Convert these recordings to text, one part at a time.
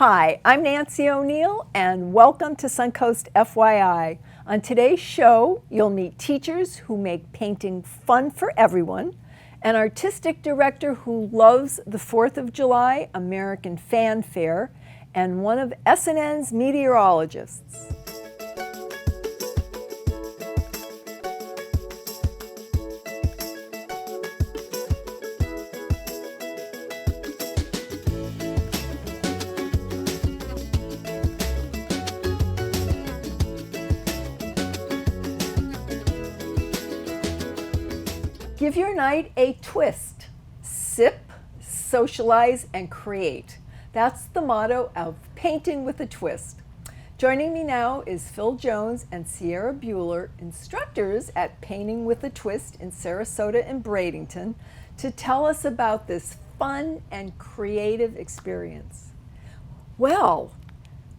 Hi, I'm Nancy O'Neill, and welcome to Suncoast FYI. On today's show, you'll meet teachers who make painting fun for everyone, an artistic director who loves the 4th of July American fanfare, and one of SNN's meteorologists. Give your night a twist. Sip, socialize, and create. That's the motto of Painting with a Twist. Joining me now is Phil Jones and Sierra Bueller, instructors at Painting with a Twist in Sarasota and Bradenton, to tell us about this fun and creative experience. Well,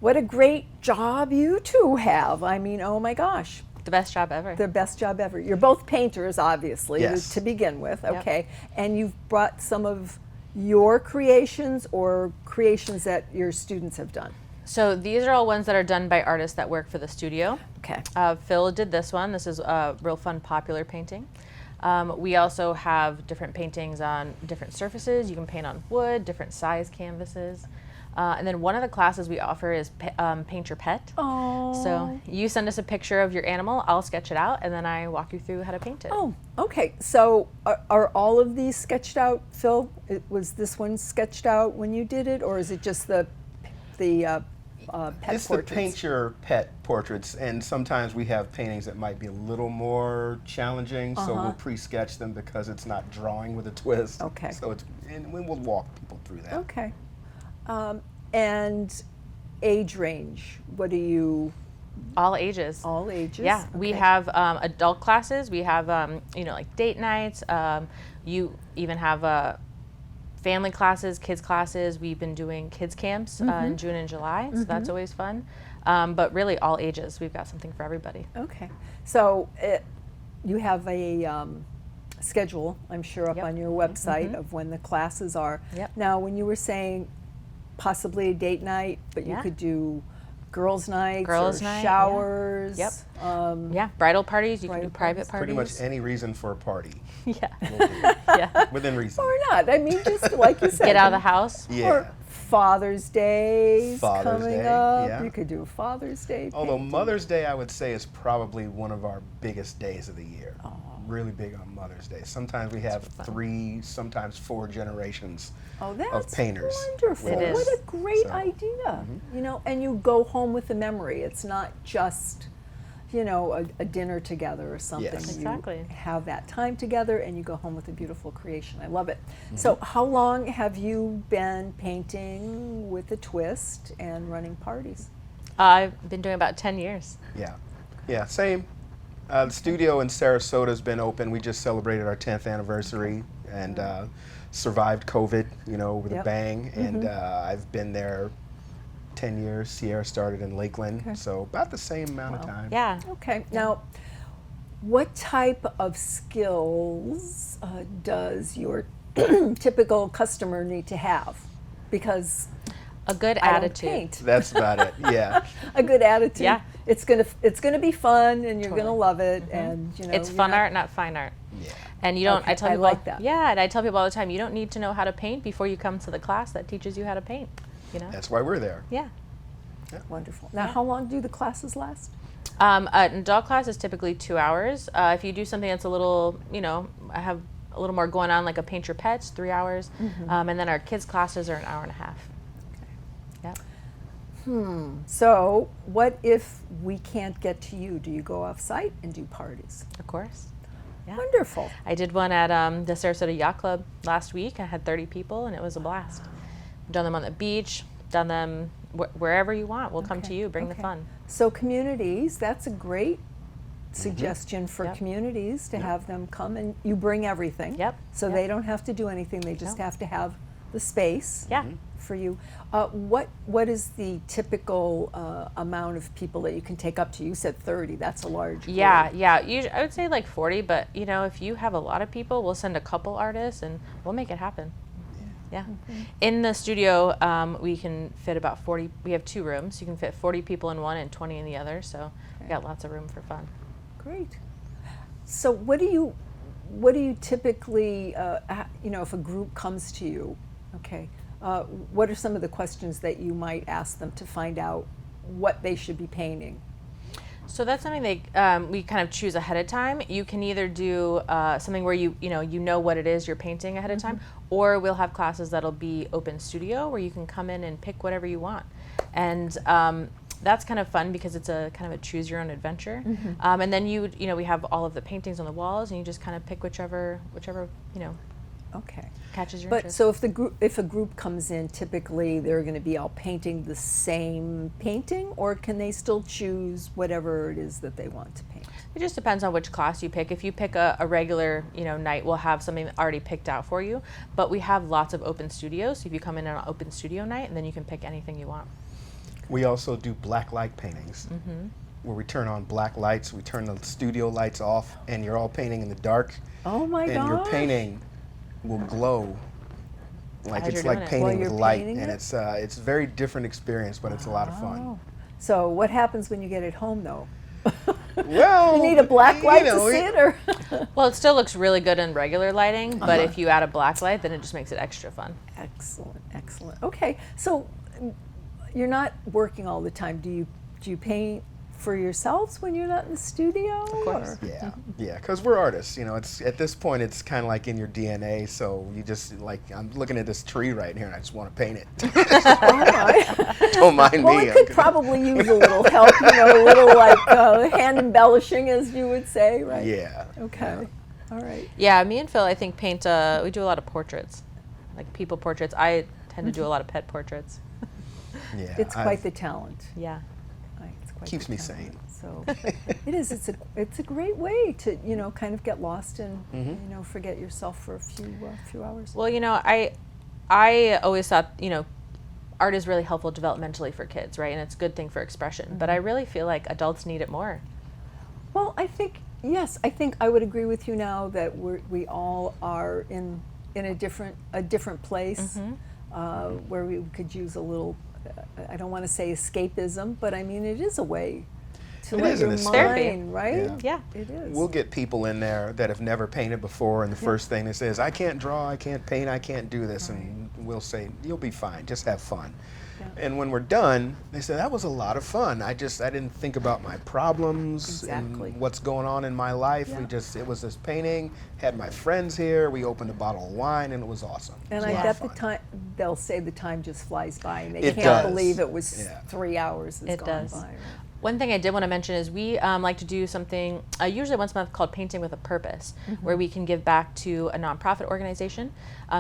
what a great job you two have. I mean, oh my gosh. The best job ever. The best job ever. You're both painters, obviously, Yes. to begin with. Yep. Okay. And you've brought some of your creations or creations that your students have done. So these are all ones that are done by artists that work for the studio. Okay. Phil did this one. This is a real fun, popular painting. We also have different paintings on different surfaces. You can paint on wood, different size canvases. And then one of the classes we offer is Paint Your Pet. Oh. So you send us a picture of your animal, I'll sketch it out, and then I walk you through how to paint it. Oh, okay. So are all of these sketched out, Phil? Was this one sketched out when you did it, or is it just the pet It's portraits? the Paint Your Pet portraits, and sometimes we have paintings that might be a little more challenging, so we'll pre-sketch them because it's not drawing with a twist. Okay. So and we'll walk people through that. Okay. And age range, what do you, All ages. all ages? Yeah, we Okay. have adult classes. We have like date nights. You even have family classes, kids classes. We've been doing kids camps in June and July, so that's always fun. But really, all ages. We've got something for everybody. Okay. So you have a schedule, I'm sure, up Yep. on your website of when the classes are. Yep. Now, when you were saying possibly a date night, but you Yeah. could do girls' nights Girls' or night, yeah. showers. Yep. Um, Yeah, bridal parties. You can Bridal do private parties. parties. Pretty much any reason for a party. Yeah. We'll do. Yeah. Within reason. Or not. I mean, just like you said. Get out of the house. Yeah. Or Father's Day Father's coming Day, up. yeah. You could do a Father's Day. Although painting. Mother's Day, I would say, is probably one of our biggest days of the year. Really big on Mother's Day. Sometimes we have fun. 3, sometimes 4 generations Oh, that's painters. wonderful. It is. What a great So, idea. You know, and you go home with a memory. It's not just, a dinner together or something. Yes. Exactly. You have that time together and you go home with a beautiful creation. I love it. So how long have you been painting with a twist and running parties? I've been doing about 10 years. Yeah, same. The studio in Sarasota has been open. We just celebrated our 10th anniversary and survived COVID, with Yep. a bang. And I've been there 10 years. Sierra started in Lakeland, Okay. so about the same amount of Wow. time. Yeah. Okay. Now, what type of skills does your typical customer need to have? Because A good I don't attitude. paint. That's about it. Yeah. A good attitude. Yeah. It's gonna be fun, and you're gonna Totally. love it, and It's you're fun not- art, not fine art. Yeah. And you don't. Okay, I tell I people. like that. Yeah, and I tell people all the time. You don't need to know how to paint before you come to the class that teaches you how to paint. That's why we're there. Yeah. Wonderful. Now, how long do the classes last? An adult class is typically 2 hours. If you do something that's a little, I have a little more going on, like a Paint Your Pets, 3 hours, and then our kids classes are an hour and a half. Yeah. So, what if we can't get to you? Do you go off site and do parties? Of course. Yeah. Wonderful. I did one at the Sarasota Yacht Club last week. I had 30 people, and it was a blast. Done them on the beach. Done them wherever you want. We'll come to you. Bring the Okay. fun. So, communities, that's a great suggestion for Yep. communities to have them come, and you bring everything. Yep. So Yep. they don't have to do anything. They just No. have to have the space. Yeah. For you. What is the typical amount of people that you can take up to? You said 30. That's a large group. Yeah. I would say like 40, but if you have a lot of people, we'll send a couple artists and we'll make it happen. Yeah. In the studio, we can fit about 40. We have 2 rooms. You can fit 40 people in one and 20 in the other. So we got lots of room for fun. Great. So what do you typically, if a group comes to you, okay, what are some of the questions that you might ask them to find out what they should be painting? So that's something we kind of choose ahead of time. You can either do something where you know what it is you're painting ahead of time, or we'll have classes that'll be open studio where you can come in and pick whatever you want. And that's kind of fun because it's a kind of a choose your own adventure. And then we have all of the paintings on the walls, and you just kind of pick whichever Okay. catches your But interest. so if a group comes in, typically they're going to be all painting the same painting, or can they still choose whatever it is that they want to paint? It just depends on which class you pick. If you pick a regular night, we'll have something already picked out for you. But we have lots of open studios. So if you come in on an open studio night, and then you can pick anything you want. We also do black light paintings, where we turn on black lights, we turn the studio lights off, and you're all painting in the dark. Oh my gosh. And your painting will glow like As it's you're like doing it. painting While with you're light, painting and it? it's a very different experience, but it's a lot of fun. Oh. So what happens when you get it home, though? Well, You need a black light to see it, or? Well, it still looks really good in regular lighting, but if you add a black light, then it just makes it extra fun. Excellent, excellent. Okay, so you're not working all the time. Do you paint for yourselves when you're not in the studio? Of course. Yeah, because we're artists. It's at this point, it's kind of like in your DNA. So you just I'm looking at this tree right here, and I just want to paint it. Oh my. Don't mind Well, me. it could probably use a little help, a little hand embellishing, as you would say, right? Yeah. Okay. All right. Yeah, me and Phil, I think, paint. We do a lot of portraits, like people portraits. I tend to do a lot of pet portraits. Yeah. It's quite the talent. Yeah. It's quite Keeps the me talent. sane. So it is. It's a great way to kind of get lost and forget yourself for a few hours. Well, I always thought art is really helpful developmentally for kids, right? And it's a good thing for expression. But I really feel like adults need it more. Well, I think I would agree with you now that we all are in a different place where we could use a little. I don't want to say escapism, but I mean it is a way to It let is your an escape. mind, right? Yeah. It is. We'll get people in there that have never painted before, and the first thing they say is, "I can't draw, I can't paint, I can't do this," and we'll say, "You'll be fine. Just have fun." Yeah. And when we're done, they say, "That was a lot of fun. I didn't think about my problems Exactly. and what's going on in my life. Yeah. It was this painting. Had my friends here. We opened a bottle of wine, and it was awesome." And It was I a lot bet of the fun. time they'll say the time just flies by, and they It can't does. believe it was Yeah. 3 hours has It gone does. by. Right? One thing I did want to mention is we like to do something usually once a month called Painting with a Purpose, where we can give back to a nonprofit organization.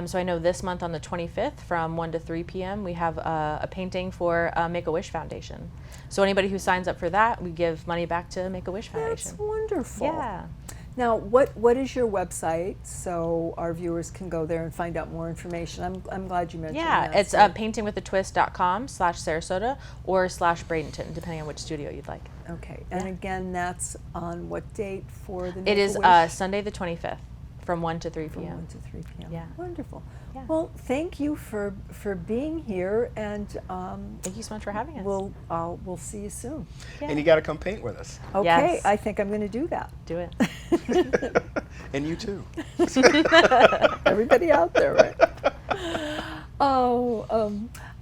So I know this month on the 25th from 1 to 3 p.m. we have a painting for Make-A-Wish Foundation. So anybody who signs up for that, we give money back to Make-A-Wish Foundation. That's wonderful. Yeah. Now, what is your website so our viewers can go there and find out more information? I'm glad you mentioned Yeah, that. it's so- paintingwithatwist.com/Sarasota or /Bradenton, depending on which studio you'd like. Okay, and again, that's on what date for the It is Make-A-Wish? Sunday the 25th from 1 to 3 From p.m. 1 to 3 p.m. Yeah. Wonderful. Yeah. Well, thank you for being here, and Thank you so much for having us. we'll see you soon. Yeah. And you got to come paint with us. Okay, Yes. I think I'm going to do that. Do it. And you too. Everybody out there, right?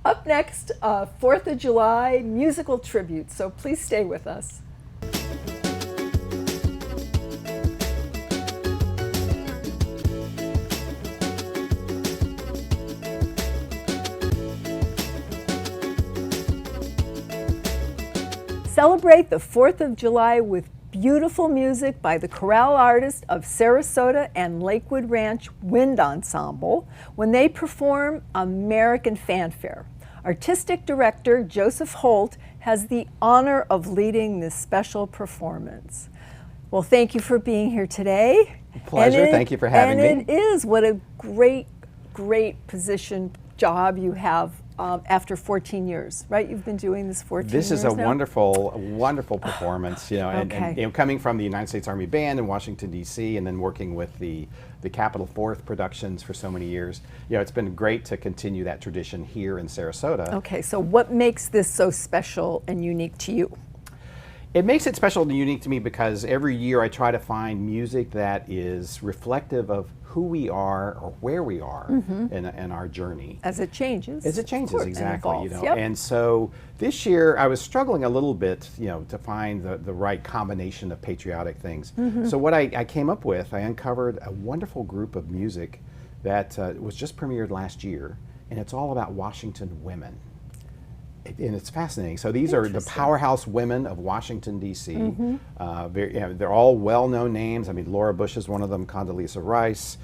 Up next, 4th of July musical tribute. So please stay with us. Celebrate the 4th of July with beautiful music by the chorale artists of Sarasota and Lakewood Ranch Wind Ensemble when they perform American Fanfare. Artistic director Joseph Holt has the honor of leading this special performance. Well, thank you for being here today. Pleasure. Thank you for having me. And it is what a great position job you have after 14 years, right? You've been doing this 14 years This is a now? wonderful performance, you know, and you know, coming from the United States Army Band in Washington, D.C., and then working with the Capitol Fourth productions for so many years, you know, it's been great to continue that tradition here in Sarasota. Okay, so what makes this so special and unique to you? It makes it special and unique to me because every year I try to find music that is reflective of who we are or where we are in our journey. As it changes. As it changes, of course, and exactly. You evolves. know, Yep. and so this year I was struggling a little bit, you know, to find the right combination of patriotic things. So what I came up with, I uncovered a wonderful group of music that was just premiered last year, and it's all about Washington women. And it's fascinating. So these are the powerhouse women of Washington, D.C. You know, they're all well-known names. I mean, Laura Bush is one of them, Condoleezza Rice,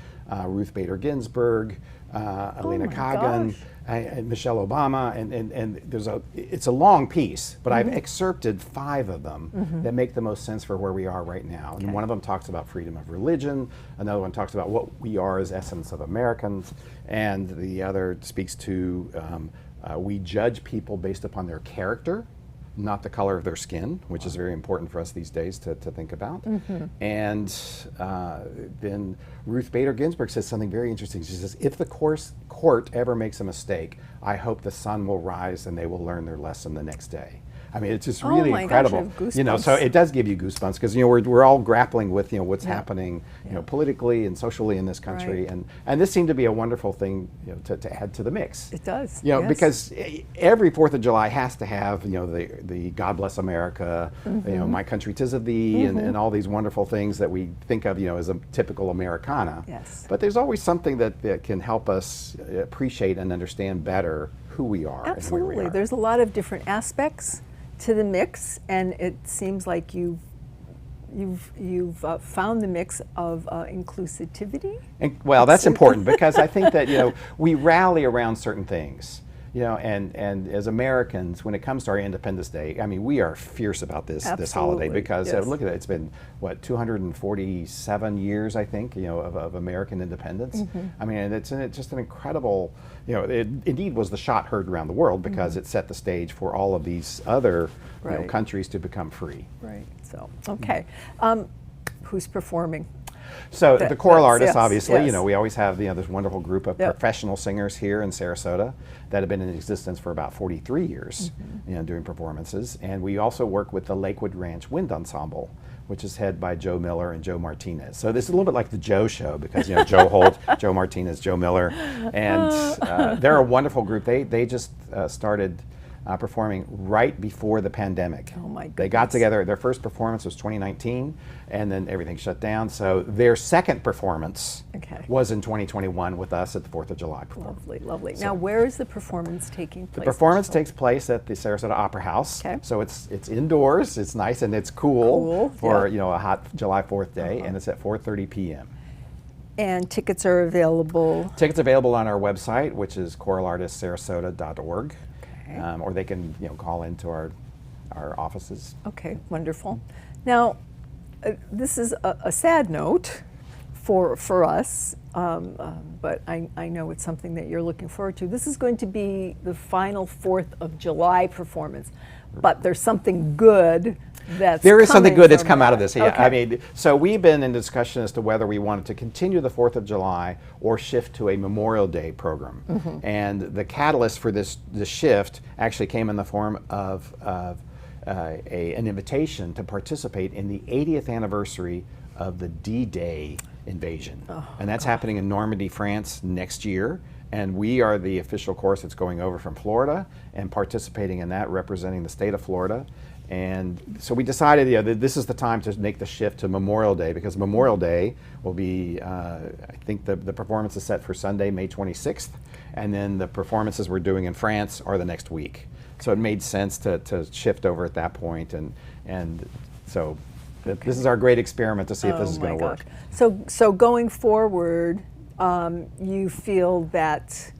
Ruth Bader Ginsburg, Elena Kagan, and Michelle Obama, and it's a long piece, but I've excerpted 5 of them that make the most sense for where we are right now. And one of them talks about freedom of religion, another one talks about what we are as essence of Americans, and the other speaks to we judge people based upon their character, not the color of their skin, which is very important for us these days to think about. And then Ruth Bader Ginsburg says something very interesting. She says, if the court ever makes a mistake, I hope the sun will rise and they will learn their lesson the next day. I mean, it's just really incredible. Gosh, I have you know, so it does give you goosebumps because, you know, we're all grappling with, you know, what's happening, you know, politically and socially in this country, and this seemed to be a wonderful thing, you know, to add to the mix. It does. You know, because every 4th of July has to have, you know, the God Bless America, you know, My Country 'Tis of Thee, and all these wonderful things that we think of, you know, as a typical Americana. Yes. But there's always something that can help us appreciate and understand better who we are. And where we Absolutely. are. There's a lot of different aspects to the mix, and it seems like you've found the mix of inclusivity. And, well, that's important because I think that, you know, we rally around certain things, you know, and as Americans, when it comes to our Independence Day, I mean, we are fierce about this holiday because look at it, it's been, what, 247 years, I think, you know, of American independence. I mean, it's just an incredible, you know, it indeed was the shot heard around the world because it set the stage for all of these other you know, countries to become free. Right, so, okay. Who's performing? So the choral artists, yes, obviously, you know, we always have, you know, this wonderful group of professional singers here in Sarasota that have been in existence for about 43 years, you know, doing performances. And we also work with the Lakewood Ranch Wind Ensemble, which is headed by Joe Miller and Joe Martinez. So this is a little bit like the Joe Show because, you know, Joe Holt, Joe Martinez, Joe Miller, and they're a wonderful group. They just started performing right before the pandemic. Oh my goodness. They got together, their first performance was 2019, and then everything shut down. So their second performance was in 2021 with us at the 4th of July performance. Lovely, lovely. So now, where is the performance taking place? The performance takes place at the Sarasota Opera House. So it's indoors, it's nice, and it's cool for you know, a hot July 4th day, and it's at 4:30 p.m. And tickets are available? Tickets available on our website, which is choralartistsarasota.org. Or they can, you know, call into our offices. Okay, wonderful. Now, this is a sad note for us, but I know it's something that you're looking forward to. This is going to be the final 4th of July performance, but there's something good there is something good that's come out of this. Yeah, Okay. I mean, so we've been in discussion as to whether we wanted to continue the 4th of July or shift to a Memorial Day program. And the catalyst for this shift actually came in the form of an invitation to participate in the 80th anniversary of the D-Day invasion. And that's happening in Normandy, France next year. And we are the official chorus that's going over from Florida and participating in that, representing the state of Florida. And so we decided, you know, that this is the time to make the shift to Memorial Day, because Memorial Day will be, I think the performance is set for Sunday, May 26th, and then the performances we're doing in France are the next week. So it made sense to shift over at that point, and so this is our great experiment to see if this is going to work. So going forward, you feel that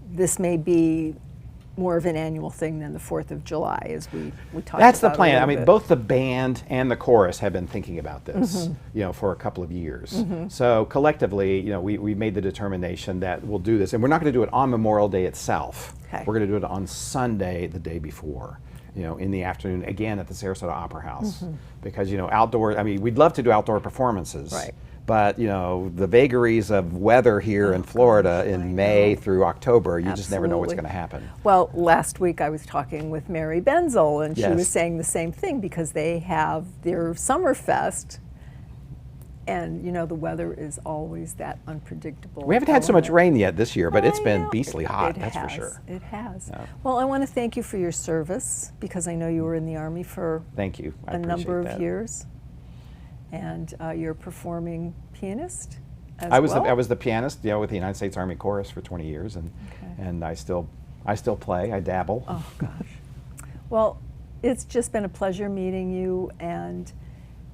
this may be more of an annual thing than the 4th of July, as we talked That's the about a plan. I little mean, bit. both the band and the chorus have been thinking about this, for a couple of years. So collectively, we made the determination that we'll do this, and we're not going to do it on Memorial Day itself. Okay. We're going to do it on Sunday, the day before, in the afternoon, again at the Sarasota Opera House, because outdoor. I mean, we'd love to do outdoor performances, Right. But the vagaries of weather here in Florida in May through October, you just never know what's going Absolutely. to happen. Well, last week I was talking with Mary Benzel, and she Yes. was saying the same thing, because they have their Summerfest, and the weather is always that unpredictable. We haven't had so much element. rain yet this year, but it's I been know. beastly hot, It that's for has. sure. It has. Yeah. Well, I want to thank you for your service, because I know you were in the Army for Thank you. I a number of appreciate that. years, and you're a performing pianist as I was well. the, I was the pianist, with the United States Army Chorus for 20 years, and Okay. and I still play. I dabble. Oh gosh. Well, it's just been a pleasure meeting you, and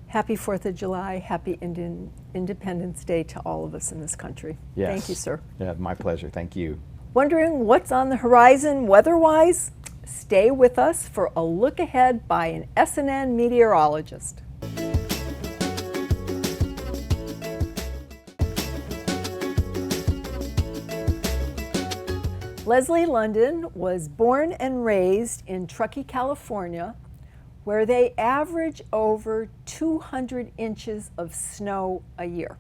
happy 4th of July, happy Independence Day to all of us in this country. Yes. Thank you, sir. Yeah, my pleasure. Thank you. Wondering what's on the horizon weather-wise? Stay with us for a look ahead by an SNN meteorologist. Leslie London was born and raised in Truckee, California, where they average over 200 inches of snow a year.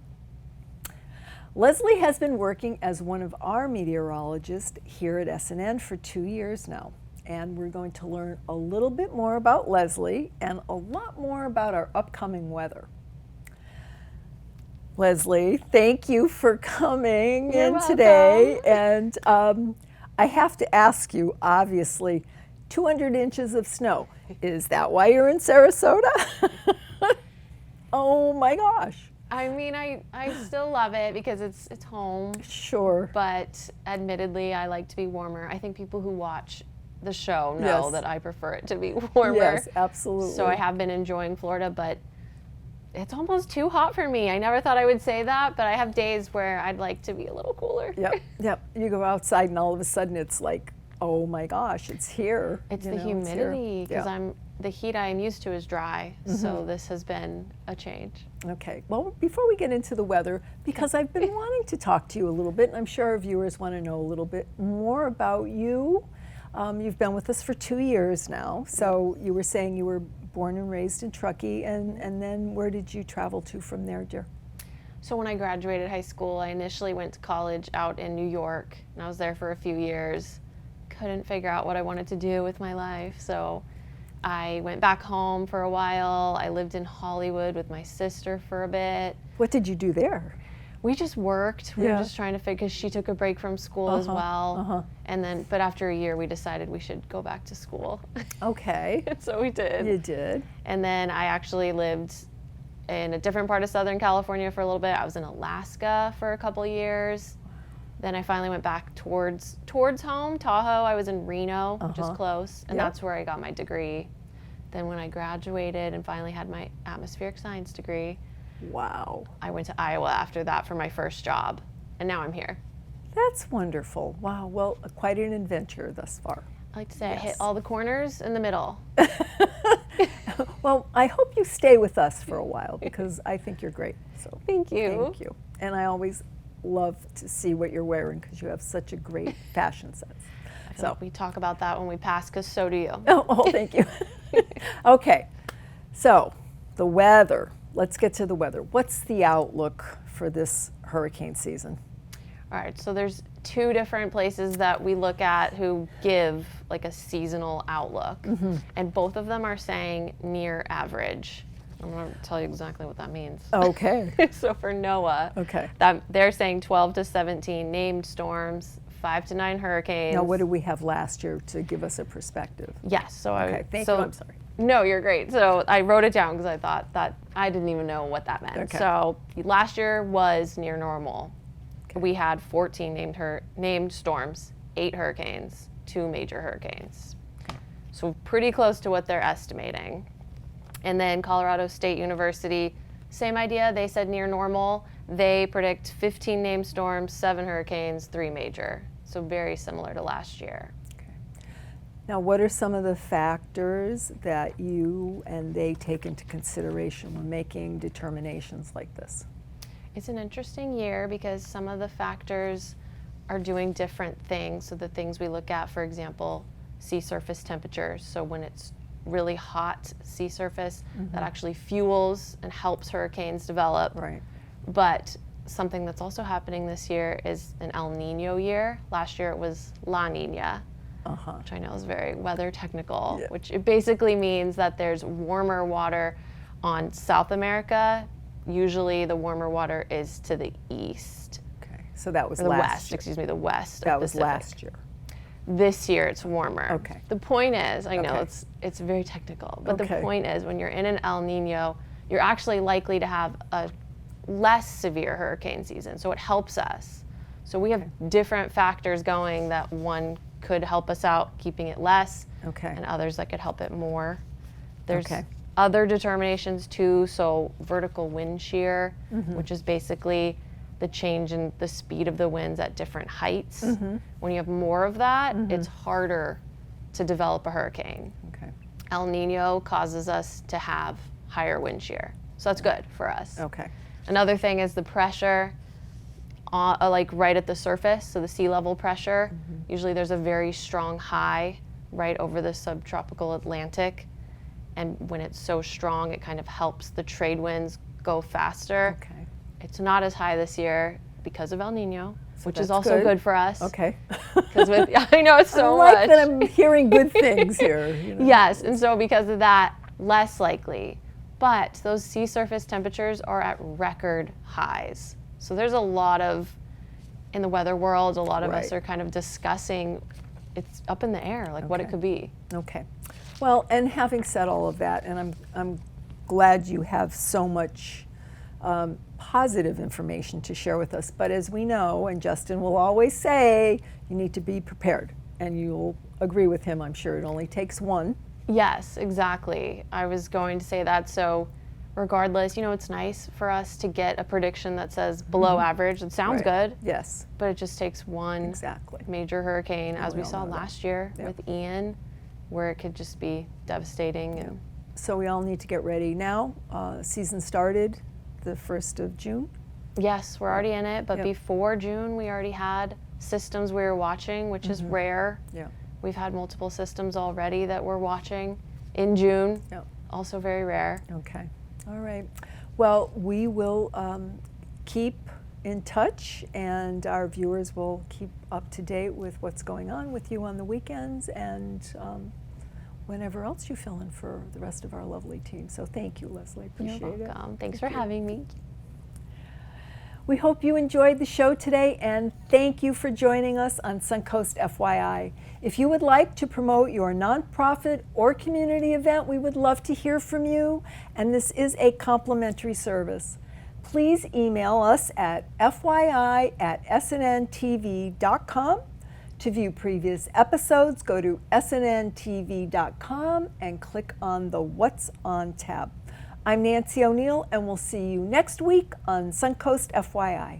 Leslie has been working as one of our meteorologists here at SNN for 2 years now, and we're going to learn a little bit more about Leslie and a lot more about our upcoming weather. Leslie, thank you for coming You're in welcome. today. And I have to ask you, obviously, 200 inches of snow. Is that why you're in Sarasota? Oh my gosh. I mean, I still love it because it's home, Sure. but admittedly, I like to be warmer. I think people who watch the show know Yes. that I prefer it to be warmer. Yes, absolutely. So I have been enjoying Florida, but it's almost too hot for me. I never thought I would say that, but I have days where I'd like to be a little cooler. Yep, yep. You go outside and all of a sudden it's like, oh my gosh, it's here. It's You the know, it's here. humidity because Yeah. the heat I'm used to is dry. So this has been a change. Okay, well, before we get into the weather, because I've been wanting to talk to you a little bit, and I'm sure our viewers want to know a little bit more about you. You've been with us for 2 years now, so you were saying you were born and raised in Truckee, and then where did you travel to from there, dear? So when I graduated high school, I initially went to college out in New York, and I was there for a few years. Couldn't figure out what I wanted to do with my life, so I went back home for a while. I lived in Hollywood with my sister for a bit. What did you do there? We just worked. We Yeah. were just trying to figure, because she took a break from school as well. uh-huh. And then, but after a year, we decided we should go back to school. Okay, So we did. you did. And then I actually lived in a different part of Southern California for a little bit. I was in Alaska for a couple years. Then I finally went back towards home, Tahoe. I was in Reno, which is close, and Yep. that's where I got my degree. Then when I graduated and finally had my atmospheric science degree, Wow, I went to Iowa after that for my first job, and now I'm here. that's wonderful. Wow, well, quite an adventure thus far. I like to say I hit Yes. all the corners in the middle. Well, I hope you stay with us for a while because I think you're great. So Thank you. thank you. And I always love to see what you're wearing because you have such a great fashion sense. I feel So, like we talk about that when we pass, because so do you. oh, thank you. Okay, so the weather. Let's get to the weather. What's the outlook for this hurricane season? All right, so there's two different places that we look at who give like a seasonal outlook, and both of them are saying near average. I'm going to tell you exactly what that means. Okay. So for NOAA, Okay. they're saying 12 to 17 named storms, 5 to 9 hurricanes. Now, what did we have last year to give us a perspective? Yes, so Okay, thank you. I'm sorry. No, you're great. So I wrote it down because I thought that I didn't even know what that meant. Okay. So last year was near normal. We had 14 named storms, 8 hurricanes, 2 major hurricanes. So pretty close to what they're estimating. And then Colorado State University, same idea. They said near normal. They predict 15 named storms, 7 hurricanes, 3 major. So very similar to last year. Now, what are some of the factors that you and they take into consideration when making determinations like this? It's an interesting year because some of the factors are doing different things. So the things we look at, for example, sea surface temperatures. So when it's really hot sea surface, that actually fuels and helps hurricanes develop. Right. But something that's also happening this year is an El Nino year. Last year it was La Nina, which I know is very weather technical, which it basically means that there's warmer water on South America. Usually the warmer water is to the east. Okay. So that was Or the last west, year. excuse me, the west. That of was Pacific. last year. This year it's warmer. Okay. The point is, I know Okay. it's very technical, but Okay. the point is when you're in an El Nino, you're actually likely to have a less severe hurricane season. So it helps us. So we have different factors going that one could help us out keeping it less, Okay. and others that could help it more. There's Okay. other determinations too, so vertical wind shear, which is basically the change in the speed of the winds at different heights. When you have more of that, it's harder to develop a hurricane. Okay. El Nino causes us to have higher wind shear. So that's good for us. Okay. Another thing is the pressure, like right at the surface, so the sea level pressure. Usually there's a very strong high right over the subtropical Atlantic. And when it's so strong, it kind of helps the trade winds go faster. Okay. It's not as high this year because of El Nino, which is that's also good. good for us. Okay. Because I know it's so I like much. that I'm hearing good things here. You know? Yes, and so because of that, less likely. But those sea surface temperatures are at record highs. So there's a lot of, in the weather world, a lot of us Right. are kind of discussing, it's up in the air, like what it Okay. could be. Okay. Well, and having said all of that, and I'm glad you have so much positive information to share with us. But as we know, and Justin will always say, you need to be prepared. And you'll agree with him, I'm sure. It only takes one. Yes, exactly. I was going to say that. So regardless, it's nice for us to get a prediction that says below average. It sounds Right. good, Yes, but it just takes one exactly. major hurricane, as we we all saw know that. last year Yep. with Ian, where it could just be devastating. And So we all need to get ready now. Season started the 1st of June. yes, we're already in it, but Yep. before June, we already had systems we were watching, which is rare. Yeah. We've had multiple systems already that we're watching in June, Yep. also very rare. Okay. All right. Well, we will keep in touch, and our viewers will keep up to date with what's going on with you on the weekends and whenever else you fill in for the rest of our lovely team. So thank you, Leslie. Appreciate You're it. welcome. Thanks for having me. We hope you enjoyed the show today, and thank you for joining us on Suncoast FYI. If you would like to promote your nonprofit or community event, we would love to hear from you, and this is a complimentary service. Please email us at fyi@snnTV.com. To view previous episodes, go to snntv.com and click on the What's On tab. I'm Nancy O'Neill, and we'll see you next week on Suncoast FYI.